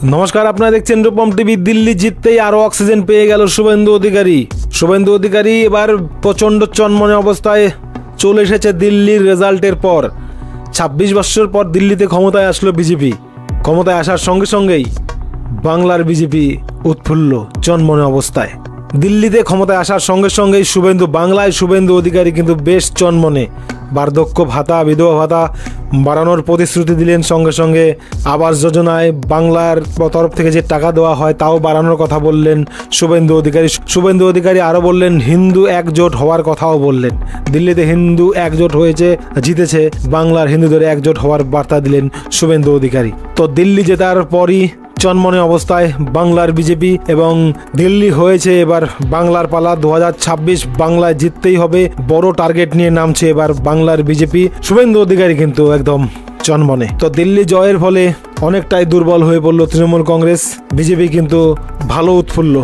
নমস্কার, আপনারা দেখছেন রূপম টিভি। দিল্লি জিততেই আরো অক্সিজেন পেয়ে গেল শুভেন্দু অধিকারী। শুভেন্দু অধিকারী এবার প্রচণ্ড চনমনে অবস্থায় চলে এসেছে দিল্লির রেজাল্টের পর। ২৬ বছর পর দিল্লিতে ক্ষমতায় আসলো বিজেপি। ক্ষমতায় আসার সঙ্গে সঙ্গেই বাংলার বিজেপি উৎফুল্ল চনমনে অবস্থায়। দিল্লিতে ক্ষমতায় আসার সঙ্গে সঙ্গেই বাংলায় শুভেন্দু অধিকারী কিন্তু বেশ চনমনে। বার্ধক্য ভাতা, বিধবা ভাতা বাড়ানোর প্রতিশ্রুতি দিলেন। সঙ্গে সঙ্গে আবাস যোজনায় বাংলার তরফ থেকে যে টাকা দেওয়া হয় তাও বাড়ানোর কথা বললেন শুভেন্দু অধিকারী। শুভেন্দু অধিকারী আরও বললেন, হিন্দু একজোট হওয়ার কথাও বললেন। দিল্লিতে হিন্দু একজোট হয়েছে, জিতেছে, বাংলার হিন্দুদের একজোট হওয়ার বার্তা দিলেন শুভেন্দু অধিকারী। তো দিল্লি জেতার পরই চনমনে অবস্থায় বাংলার বিজেপি এবং দিল্লি হয়েছে এবার বাংলার পালা। 2026 বাংলায় জিততেই হবে, বড় টার্গেট নিয়ে নামছে এবার বাংলার বিজেপি। শুভেন্দু অধিকারী কিন্তু একদম চনমনে। তো দিল্লি জয়ের ফলে অনেকটাই দুর্বল হয়ে পড়ল তৃণমূল কংগ্রেস। বিজেপি কিন্তু ভালো উৎফুল্ল।